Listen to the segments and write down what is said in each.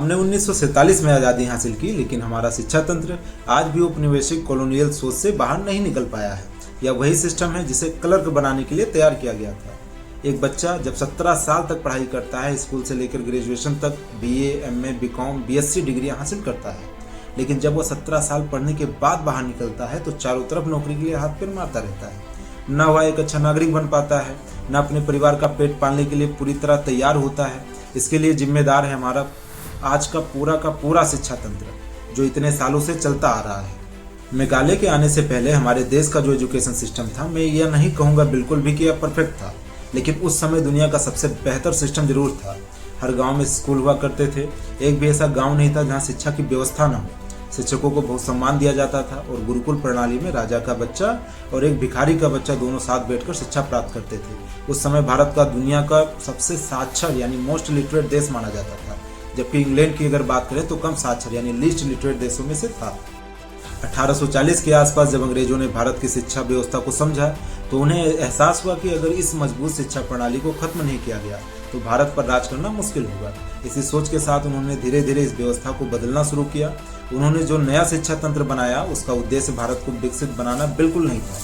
हमने 1947 में आज़ादी हासिल की, लेकिन हमारा शिक्षा तंत्र आज भी औपनिवेशिक कॉलोनियल सोच से बाहर नहीं निकल पाया है। यह वही सिस्टम है जिसे क्लर्क बनाने के लिए तैयार किया गया था। एक बच्चा जब 17 साल तक पढ़ाई करता है, स्कूल से लेकर ग्रेजुएशन तक बीए, एमए, बीकॉम, बीएससी डिग्रियां हासिल करता है, लेकिन जब वह 17 साल पढ़ने के बाद बाहर निकलता है तो चारों तरफ नौकरी के लिए हाथ पैर मारता रहता है। न वह एक अच्छा नागरिक बन पाता है, न अपने परिवार का पेट पालने के लिए पूरी तरह तैयार होता है। इसके लिए जिम्मेदार है हमारा आज का पूरा शिक्षा तंत्र, जो इतने सालों से चलता आ रहा है। मेघालय के आने से पहले हमारे देश का जो एजुकेशन सिस्टम था, मैं यह नहीं कहूँगा बिल्कुल भी कि यह परफेक्ट था, लेकिन उस समय दुनिया का सबसे बेहतर सिस्टम जरूर था। हर गांव में स्कूल हुआ करते थे। एक भी ऐसा गांव नहीं था जहां शिक्षा की व्यवस्था न हो। शिक्षकों को बहुत सम्मान दिया जाता था और गुरुकुल प्रणाली में राजा का बच्चा और एक भिखारी का बच्चा दोनों साथ बैठकर शिक्षा प्राप्त करते थे। उस समय भारत का दुनिया का सबसे साक्षर यानी मोस्ट लिटरेट देश माना जाता था, जबकि इंग्लैंड की अगर बात करें तो कम साक्षर यानी लीस्ट लिटरेट देशों में से था। 1840 के आसपास जब अंग्रेजों ने भारत की शिक्षा व्यवस्था को समझा तो उन्हें एहसास हुआ कि अगर इस मजबूत शिक्षा प्रणाली को खत्म नहीं किया गया तो भारत पर राज करना मुश्किल होगा। इसी सोच के साथ उन्होंने धीरे धीरे इस व्यवस्था को बदलना शुरू किया। उन्होंने जो नया शिक्षा तंत्र बनाया उसका उद्देश्य भारत को विकसित बनाना बिल्कुल नहीं था,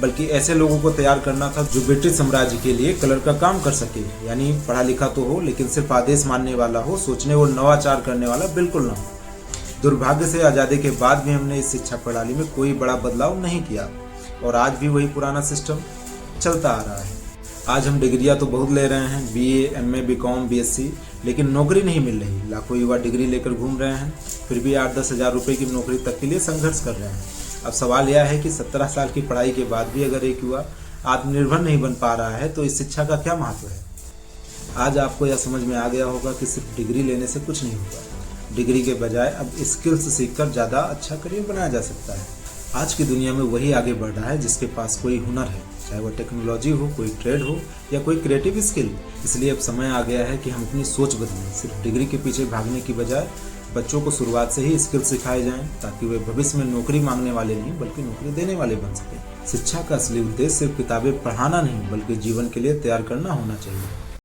बल्कि ऐसे लोगों को तैयार करना था जो ब्रिटिश साम्राज्य के लिए क्लर्क का काम कर सके, यानी पढ़ा लिखा तो हो लेकिन सिर्फ आदेश मानने वाला हो, सोचने और नवाचार करने वाला बिल्कुल ना हो। दुर्भाग्य से आज़ादी के बाद भी हमने इस शिक्षा प्रणाली में कोई बड़ा बदलाव नहीं किया और आज भी वही पुराना सिस्टम चलता आ रहा है। आज हम डिग्रियां तो बहुत ले रहे हैं, बीए, एमए, बीकॉम, बीएससी, लेकिन नौकरी नहीं मिल रही। लाखों युवा डिग्री लेकर घूम रहे हैं, फिर भी 8-10 हज़ार रुपये की नौकरी तक के लिए संघर्ष कर रहे हैं। अब सवाल यह है कि 17 साल की पढ़ाई के बाद भी अगर एक युवा आत्मनिर्भर नहीं बन पा रहा है तो इस शिक्षा का क्या महत्व है। आज आपको यह समझ में आ गया होगा कि सिर्फ डिग्री लेने से कुछ नहीं होगा। डिग्री के बजाय अब स्किल्स सीखकर ज़्यादा अच्छा करियर बनाया जा सकता है। आज की दुनिया में वही आगे बढ़ रहा है जिसके पास कोई हुनर है, चाहे वह टेक्नोलॉजी हो, कोई ट्रेड हो या कोई क्रिएटिव स्किल। इसलिए अब समय आ गया है कि हम अपनी सोच बदलें। सिर्फ डिग्री के पीछे भागने की बजाय बच्चों को शुरुआत से ही स्किल सिखाए जाएं, ताकि वे भविष्य में नौकरी मांगने वाले नहीं बल्कि नौकरी देने वाले बन सकें। शिक्षा का असली उद्देश्य सिर्फ किताबें पढ़ाना नहीं बल्कि जीवन के लिए तैयार करना होना चाहिए।